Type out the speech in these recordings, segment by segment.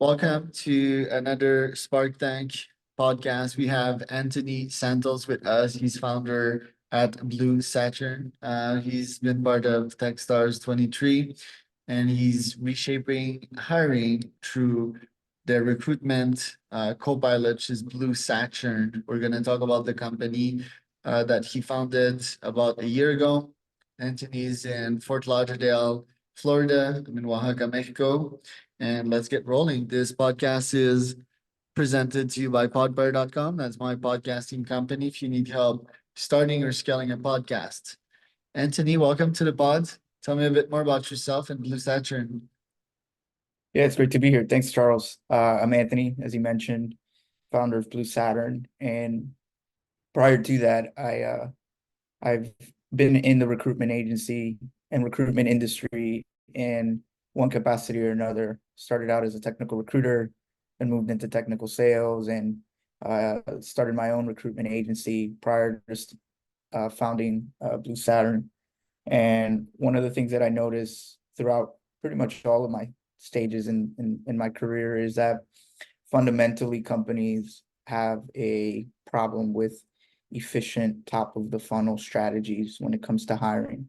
Welcome to another Spark Tank podcast. We have Anthony Santos with us. He's founder at Blue Saturn. He's been part of Techstars 23 and he's reshaping hiring through their recruitment co-pilot, which is Blue Saturn. We're going to talk about the company that he founded about a year ago. Anthony's in Fort Lauderdale, Florida. I'm in Oaxaca, Mexico. And let's get rolling. This podcast is presented to you by podbear.com. That's my podcasting company. If you need help starting or scaling a podcast. Anthony, welcome to the pod. Tell me a bit more about yourself and Blue Saturn. Yeah, it's great to be here. Thanks, Charles. I'm Anthony, as you mentioned, founder of Blue Saturn. And prior to that, I've been in the recruitment agency and recruitment industry in one capacity or another. Started out as a technical recruiter and moved into technical sales and started my own recruitment agency prior to founding Blue Saturn. And one of the things that I noticed throughout pretty much all of my stages in my career is that fundamentally companies have a problem with efficient top of the funnel strategies when it comes to hiring.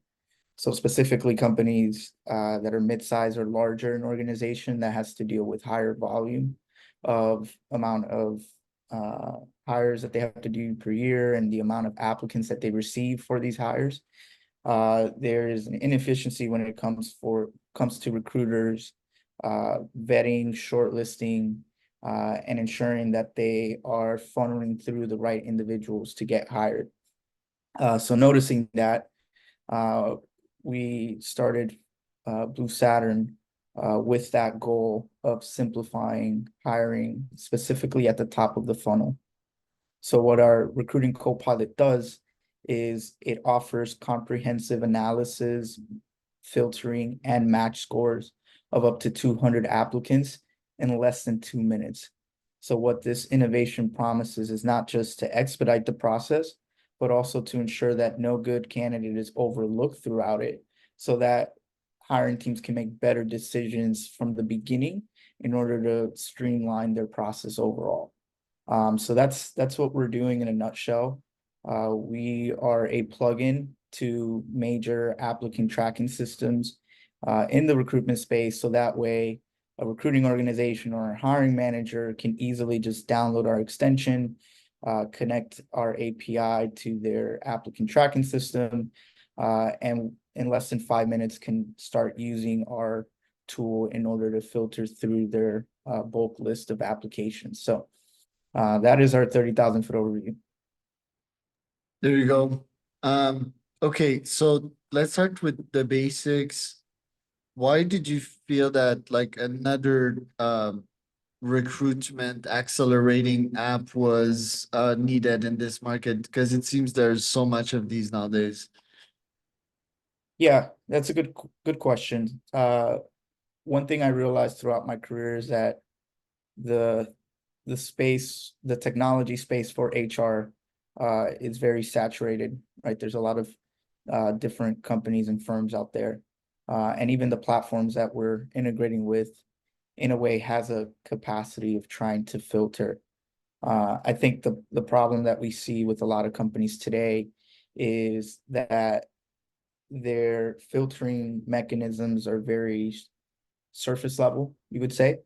So specifically companies that are mid-size or larger in organization that has to deal with higher volume of amount of hires that they have to do per year and the amount of applicants that they receive for these hires. There is an inefficiency when it comes to recruiters vetting, shortlisting, and ensuring that they are funneling through the right individuals to get hired. So noticing that, we started Blue Saturn with that goal of simplifying hiring, specifically at the top of the funnel. So what our recruiting co-pilot does is it offers comprehensive analysis, filtering, and match scores of up to 200 applicants in less than 2 minutes. So what this innovation promises is not just to expedite the process, but also to ensure that no good candidate is overlooked throughout it, so that hiring teams can make better decisions from the beginning in order to streamline their process overall. So that's what we're doing in a nutshell. We are a plugin to major applicant tracking systems in the recruitment space, so that way a recruiting organization or a hiring manager can easily just download our extension, connect our API to their applicant tracking system, and in less than 5 minutes can start using our tool in order to filter through their bulk list of applications. So that is our 30,000-foot overview. There you go. Okay, so let's start with the basics. Why did you feel that like another recruitment accelerating app was needed in this market? Because it seems there's so much of these nowadays. Yeah, that's a good question. One thing I realized throughout my career is that the technology space for HR is very saturated, right? There's a lot of different companies and firms out there. And even the platforms that we're integrating with, in a way, has a capacity of trying to filter. I think the problem that we see with a lot of companies today is that their filtering mechanisms are very surface level, you would say.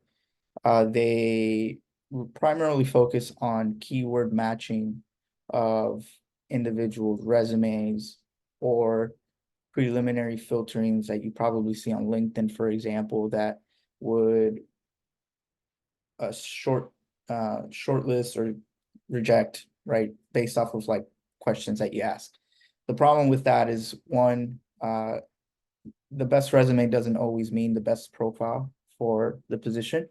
They primarily focus on keyword matching of individuals' resumes or preliminary filterings that you probably see on LinkedIn, for example, that would shortlist or reject, right, based off of like questions that you ask. The problem with that is, one, the best resume doesn't always mean the best profile for the position.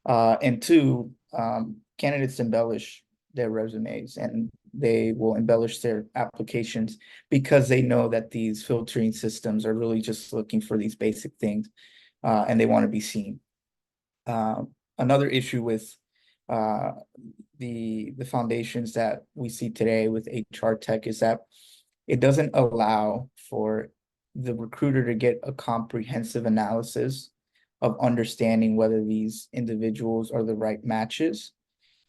And two, candidates embellish their resumes and they will embellish their applications because they know that these filtering systems are really just looking for these basic things, and they want to be seen. Another issue with the foundations that we see today with HR tech is that it doesn't allow for the recruiter to get a comprehensive analysis of understanding whether these individuals are the right matches,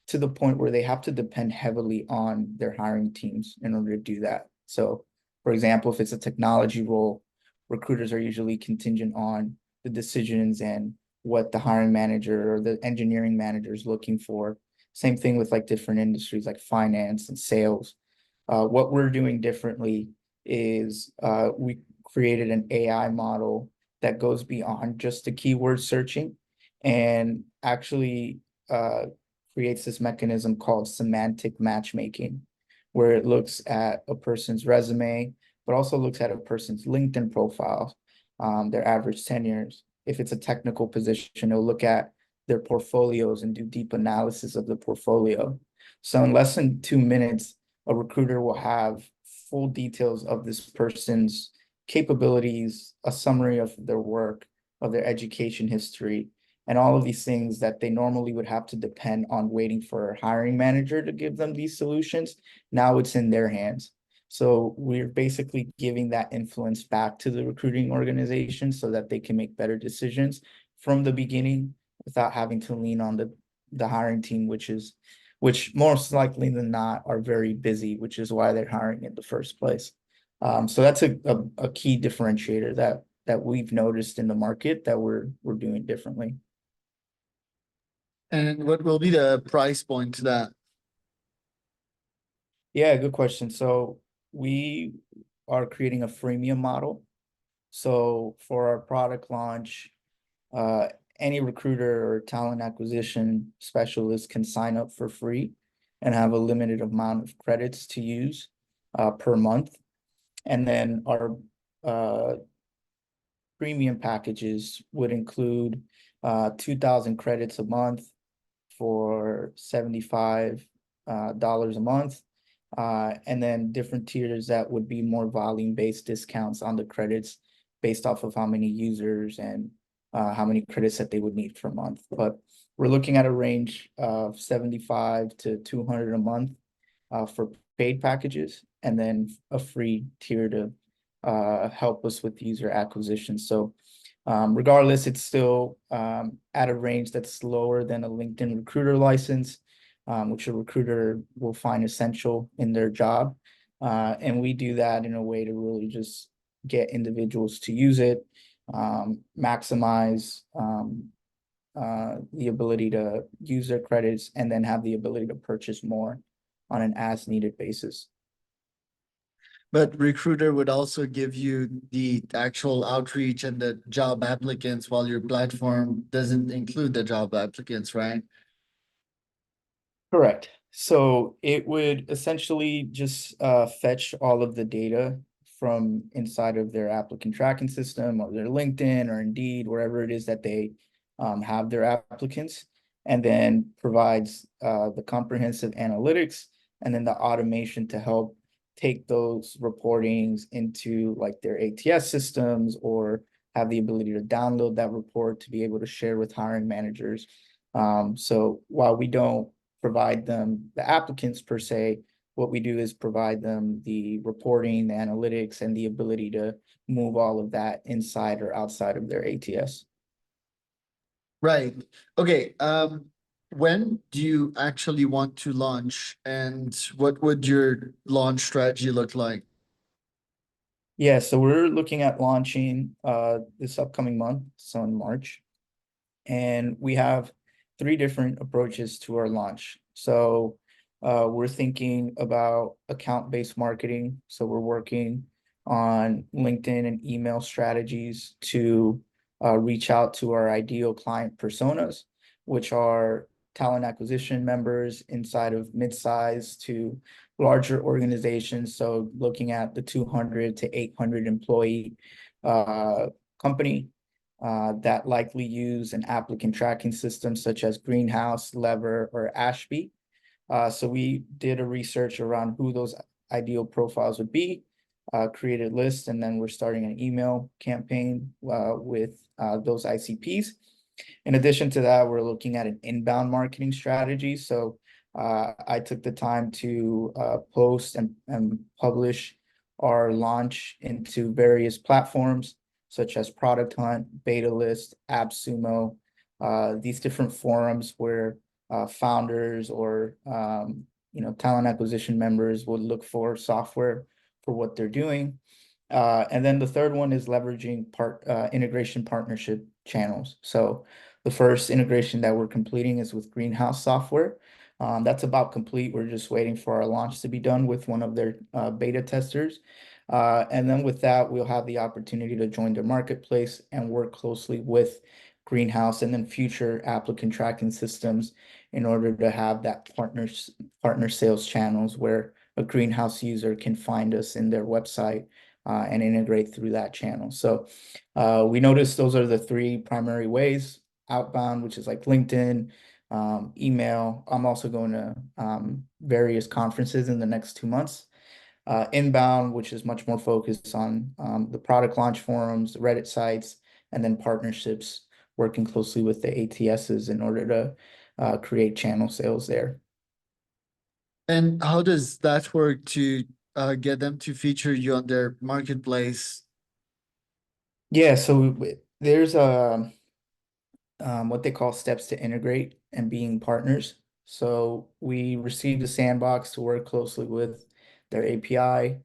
to the point where they have to depend heavily on their hiring teams in order to do that. So, for example, if it's a technology role, recruiters are usually contingent on the decisions and what the hiring manager or the engineering manager is looking for. Same thing with like different industries like finance and sales. What we're doing differently is we created an AI model that goes beyond just the keyword searching and actually creates this mechanism called semantic matchmaking, where it looks at a person's resume, but also looks at a person's LinkedIn profile, their average tenures. If it's a technical position, it'll look at their portfolios and do deep analysis of the portfolio. So in less than 2 minutes, a recruiter will have full details of this person's capabilities, a summary of their work, of their education history, and all of these things that they normally would have to depend on waiting for a hiring manager to give them these solutions. Now it's in their hands. So we're basically giving that influence back to the recruiting organization so that they can make better decisions from the beginning without having to lean on the hiring team, which most likely than not are very busy, which is why they're hiring in the first place. So that's a key differentiator that we've noticed in the market that we're doing differently. And what will be the price point to that? Yeah, good question. So we are creating a freemium model. So for our product launch, uh, any recruiter or talent acquisition specialist can sign up for free and have a limited amount of credits to use per month. And then our premium packages would include 2,000 credits a month for $75 a month. And then different tiers that would be more volume-based discounts on the credits based off of how many users and how many credits that they would need per month. But we're looking at a range of 75 to 200 a month for paid packages, and then a free tier to help us with user acquisition. So regardless, it's still at a range that's lower than a LinkedIn recruiter license, which a recruiter will find essential in their job. And we do that in a way to really just get individuals to use it, maximize the ability to use their credits, and then have the ability to purchase more on an as needed basis. But recruiter would also give you the actual outreach and the job applicants while your platform doesn't include the job applicants, right? Correct. So it would essentially just fetch all of the data from inside of their applicant tracking system or their LinkedIn or Indeed, wherever it is that they have their applicants, and then provides the comprehensive analytics and then the automation to help take those reportings into like their ATS systems or have the ability to download that report to be able to share with hiring managers. So while we don't provide them the applicants per se, what we do is provide them the reporting, the analytics, and the ability to move all of that inside or outside of their ATS. Right. Okay. When do you actually want to launch, and what would your launch strategy look like? Yeah, so we're looking at launching this upcoming month, so in March. And we have three different approaches to our launch. So we're thinking about account-based marketing. So we're working on LinkedIn and email strategies to reach out to our ideal client personas, which are talent acquisition members inside of mid-size to larger organizations. So looking at the 200 to 800 employee company that likely use an applicant tracking system such as Greenhouse, Lever, or Ashby. So we did a research around who those ideal profiles would be, created lists, and then we're starting an email campaign with those ICPs. In addition to that, we're looking at an inbound marketing strategy. So I took the time to post and publish our launch into various platforms. such as Product Hunt, Beta List, AppSumo, these different forums where founders or talent acquisition members would look for software for what they're doing. And then the third one is leveraging integration partnership channels. So the first integration that we're completing is with Greenhouse Software. That's about complete. We're just waiting for our launch to be done with one of their beta testers. And then with that, we'll have the opportunity to join their marketplace and work closely with Greenhouse and then future applicant tracking systems in order to have that partner sales channels where a Greenhouse user can find us in their website and integrate through that channel. So we noticed those are the three primary ways: outbound, which is like LinkedIn, email. I'm also going to various conferences in the next 2 months. Inbound, which is much more focused on the product launch forums, Reddit sites, and then partnerships, working closely with the ATSs in order to create channel sales there. And how does that work to get them to feature you on their marketplace? Yeah, so there's what they call steps to integrate and being partners. So we received a sandbox to work closely with their API.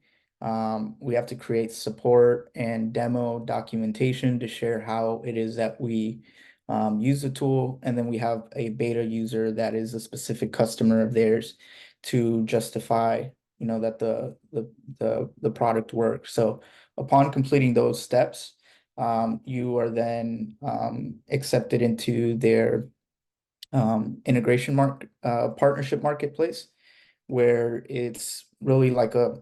We have to create support and demo documentation to share how it is that we use the tool. And then we have a beta user that is a specific customer of theirs to justify, that the product works. So upon completing those steps, you are then accepted into their partnership marketplace, where it's really like a,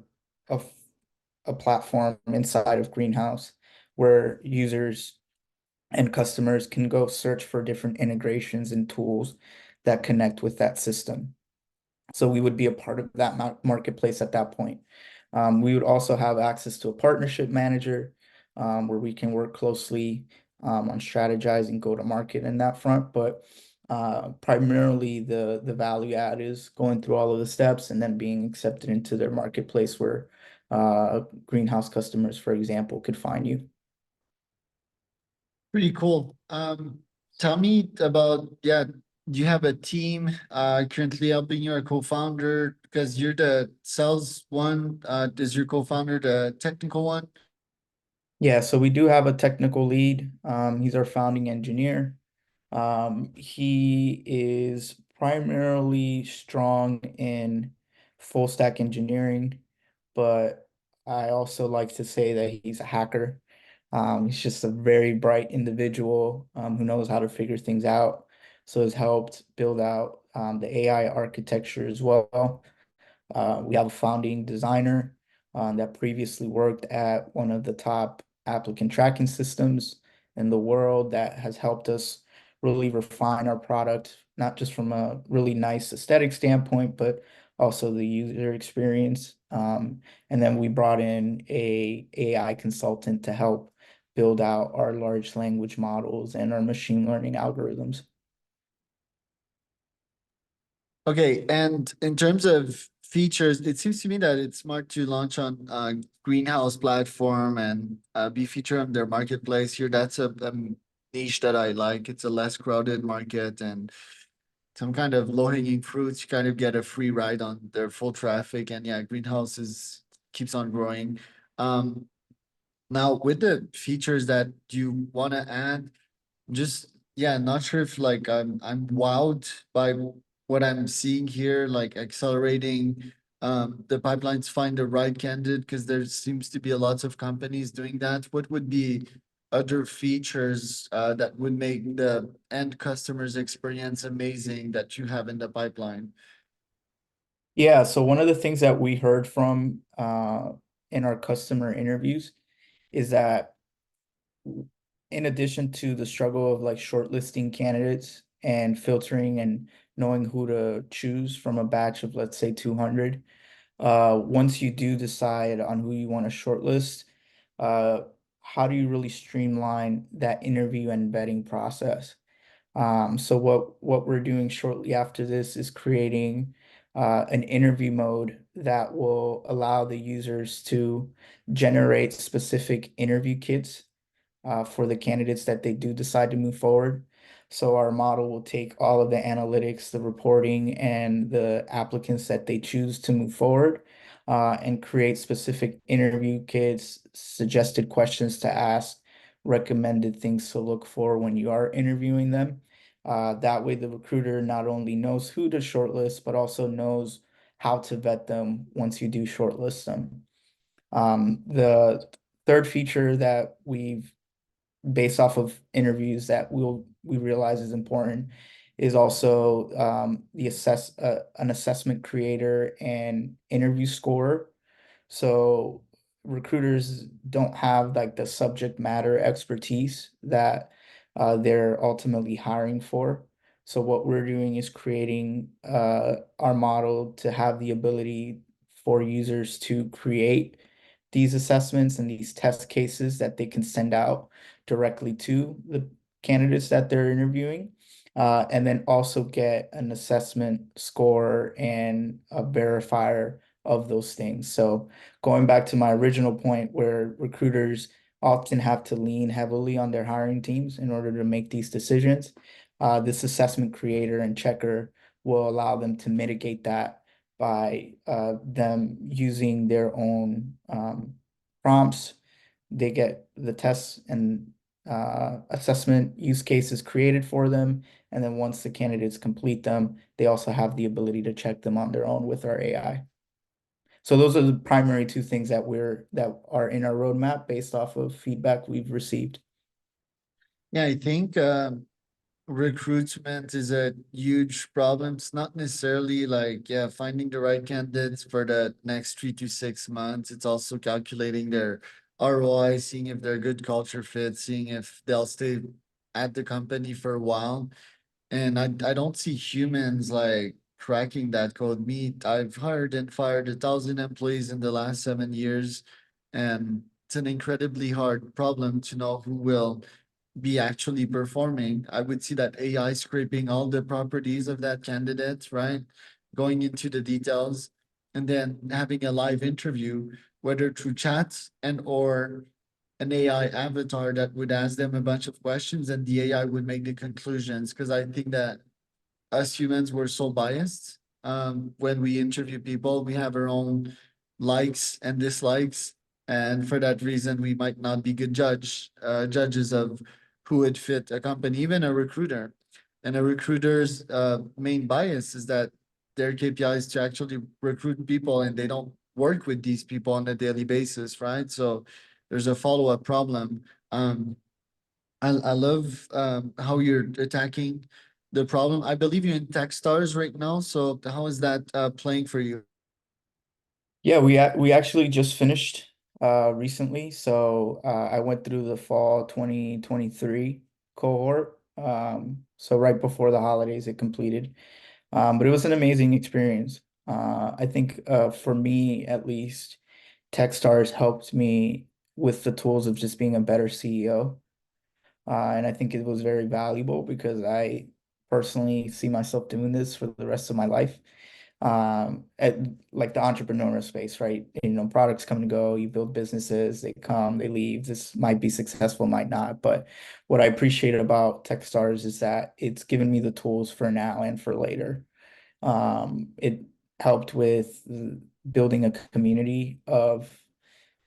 a platform inside of Greenhouse where users and customers can go search for different integrations and tools that connect with that system. So we would be a part of that marketplace at that point. We would also have access to a partnership manager where we can work closely on strategizing go-to-market in that front. But primarily the value add is going through all of the steps and then being accepted into their marketplace where Greenhouse customers, for example, could find you. Pretty cool. Tell me about, yeah, do you have a team currently helping you, a co-founder? Because you're the sales one. Is your co-founder the technical one? Yeah, so we do have a technical lead. He's our founding engineer. He is primarily strong in full stack engineering, but I also like to say that he's a hacker. He's just a very bright individual who knows how to figure things out. So has helped build out the AI architecture as well. We have a founding designer that previously worked at one of the top applicant tracking systems in the world that has helped us really refine our product, not just from a really nice aesthetic standpoint, but also the user experience. And then we brought in a AI consultant to help build out our large language models and our machine learning algorithms. Okay, and in terms of features, it seems to me that it's smart to launch on Greenhouse platform and be featured on their marketplace here. That's a niche that I like. It's a less crowded market and some kind of low-hanging fruits. You kind of get a free ride on their full traffic. And yeah, Greenhouse is keeps on growing. Um, Now with the features that you want to add, just yeah, not sure if like I'm wowed by what I'm seeing here, like accelerating the pipelines, find the right candidate, because there seems to be a lots of companies doing that. What would be other features that would make the end customer's experience amazing that you have in the pipeline? Yeah, so one of the things that we heard from in our customer interviews is that in addition to the struggle of like shortlisting candidates and filtering and knowing who to choose from a batch of, let's say, 200, once you do decide on who you want to shortlist, uh, how do you really streamline that interview and vetting process? So what we're doing shortly after this is creating an interview mode that will allow the users to generate specific interview kits for the candidates that they do decide to move forward. So our model will take all of the analytics, the reporting, and the applicants that they choose to move forward, and create specific interview kits, suggested questions to ask, recommended things to look for when you are interviewing them. That way, the recruiter not only knows who to shortlist, but also knows how to vet them once you do shortlist them. The third feature that we've based off of interviews that we realize is important is also the an assessment creator and interview scorer. So recruiters don't have like the subject matter expertise that they're ultimately hiring for. So what we're doing is creating our model to have the ability for users to create these assessments and these test cases that they can send out directly to the candidates that they're interviewing, and then also get an assessment score and a verifier of those things. So going back to my original point where recruiters often have to lean heavily on their hiring teams in order to make these decisions, this assessment creator and checker will allow them to mitigate that by them using their own prompts. They get the tests and assessment use cases created for them. And then once the candidates complete them, they also have the ability to check them on their own with our AI. So those are the primary two things that are in our roadmap based off of feedback we've received. Yeah, I think recruitment is a huge problem. It's not necessarily like, yeah, finding the right candidates for the next 3 to 6 months. It's also calculating their ROI, seeing if they're a good culture fit, seeing if they'll stay at the company for a while. And I don't see humans like cracking that code. I've hired and fired 1,000 employees in the last 7 years, and it's an incredibly hard problem to know who will be actually performing. I would see that AI scraping all the properties of that candidate, right? Going into the details and then having a live interview, whether through chat and or an AI avatar that would ask them a bunch of questions and the AI would make the conclusions. Because I think that us humans were so biased. When we interview people, we have our own likes and dislikes, and for that reason, we might not be good judges of who would fit a company, even a recruiter. And a recruiter's main bias is that their KPI is to actually recruit people, and they don't work with these people on a daily basis, right? So there's a follow-up problem. I love how you're attacking the problem. I believe you're in Techstars right now. So how is that playing for you? Yeah, we actually just finished recently. So I went through the fall 2023 cohort. So right before the holidays it completed. But it was an amazing experience. I think for me at least, Techstars helped me with the tools of just being a better CEO. And I think it was very valuable because I personally see myself doing this for the rest of my life. At like the entrepreneurial space, right? You know, products come and go, you build businesses, they come, they leave. This might be successful, might not. But what I appreciate about Techstars is that it's given me the tools for now and for later. It helped with building a community of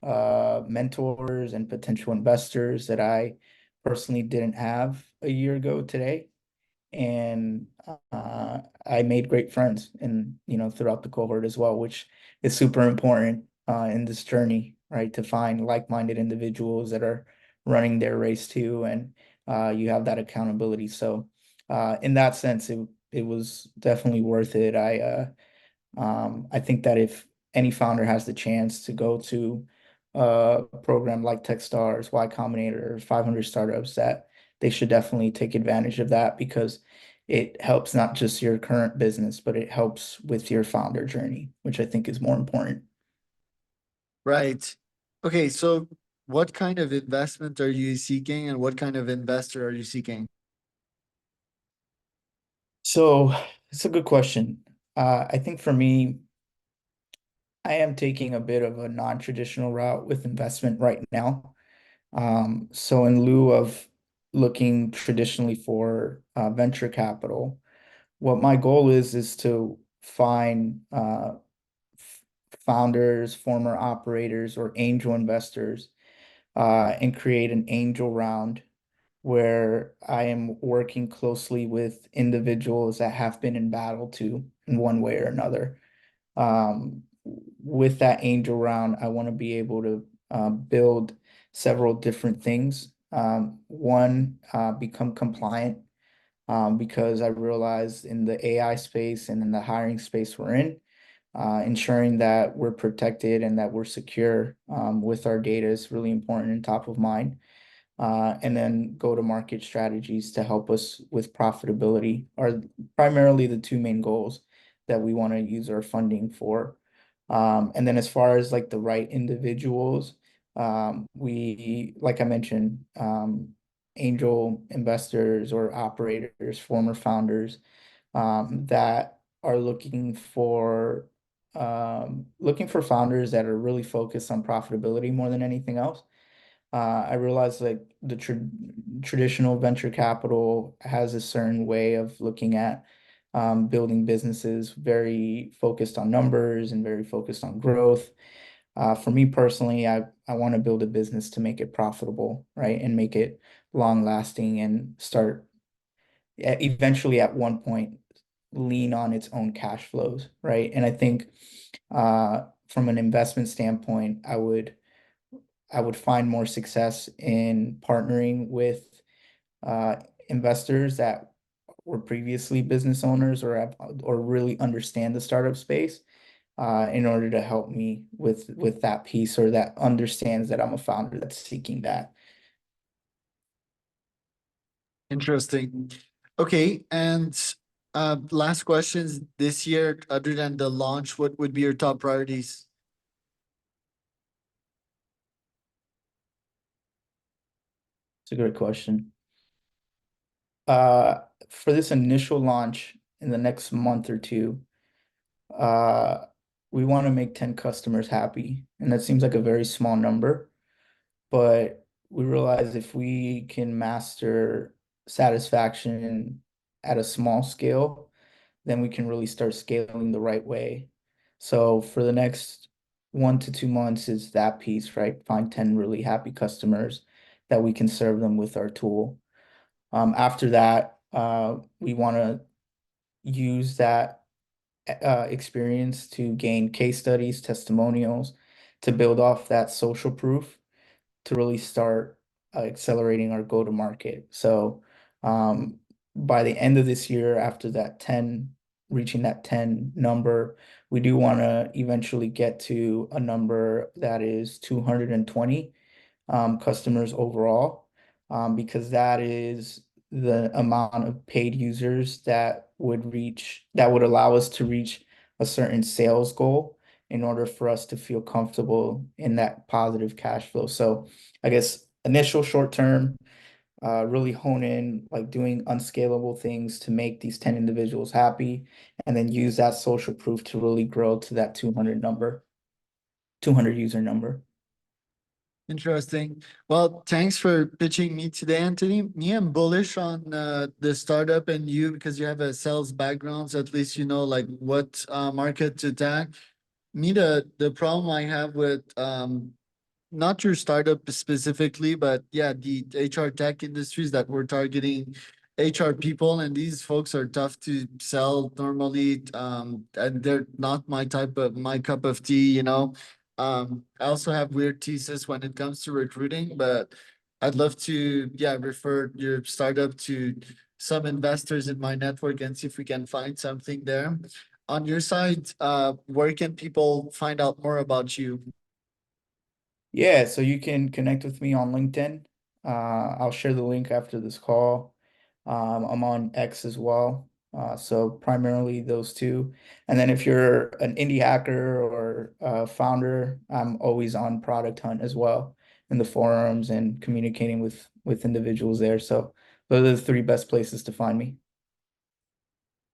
mentors and potential investors that I personally didn't have a year ago today. And I made great friends and throughout the cohort as well, which is super important in this journey, right? To find like-minded individuals that are running their race too, and you have that accountability. So in that sense, it was definitely worth it. I think that if any founder has the chance to go to a program like Techstars, Y Combinator, 500 startups, that they should definitely take advantage of that because it helps not just your current business, but it helps with your founder journey, which I think is more important. Right. Okay, so what kind of investment are you seeking and what kind of investor are you seeking? So it's a good question. I think for me, I am taking a bit of a non-traditional route with investment right now. So in lieu of looking traditionally for venture capital, what my goal is to find founders, former operators, or angel investors, and create an angel round where I am working closely with individuals that have been in battle to in one way or another. With that angel round, I want to be able to build several different things. One, become compliant, because I realized in the AI space and in the hiring space we're in, ensuring that we're protected and that we're secure with our data is really important and top of mind. And then go-to-market strategies to help us with profitability are primarily the two main goals that we want to use our funding for. And then as far as like the right individuals, like I mentioned, angel investors or operators, former founders, that are looking for founders that are really focused on profitability more than anything else. I realized like the traditional venture capital has a certain way of looking at building businesses, very focused on numbers and very focused on growth. For me personally, I want to build a business to make it profitable, right, and make it long lasting and start eventually at one point lean on its own cash flows, right? And I think from an investment standpoint, I would find more success in partnering with uh, investors that were previously business owners or really understand the startup space in order to help me with that piece or that understands that I'm a founder that's seeking that. Interesting. Okay, and last questions this year, other than the launch, what would be your top priorities? It's a great question. Uh, for this initial launch in the next month or two, uh, we want to make 10 customers happy, and that seems like a very small number. But we realize if we can master satisfaction at a small scale, then we can really start scaling the right way. So for the next 1 to 2 months is that piece, right? Find 10 really happy customers that we can serve them with our tool. After that, we want to use that experience to gain case studies, testimonials, to build off that social proof to really start accelerating our go-to-market. So by the end of this year, after that 10, reaching that 10 number, we do want to eventually get to a number that is 220 customers overall, because that is the amount of paid users that would allow us to reach a certain sales goal in order for us to feel comfortable in that positive cash flow. So I guess initial short term, really hone in like doing unscalable things to make these 10 individuals happy, and then use that social proof to really grow to that 200 user number. Interesting. Well, thanks for pitching me today, Anthony. Me, I'm bullish on the startup and you because you have a sales background, so at least you know like what market to attack. Me, the problem I have with not your startup specifically, but yeah, the HR tech industries that we're targeting HR people, and these folks are tough to sell normally. And they're not my cup of tea, you know. I also have weird thesis when it comes to recruiting, but I'd love to, yeah, refer your startup to some investors in my network and see if we can find something there. On your side, where can people find out more about you? Yeah, so you can connect with me on LinkedIn. I'll share the link after this call. I'm on X as well. So primarily those two. And then if you're an indie hacker or a founder, I'm always on Product Hunt as well in the forums and communicating with individuals there. So those are the three best places to find me.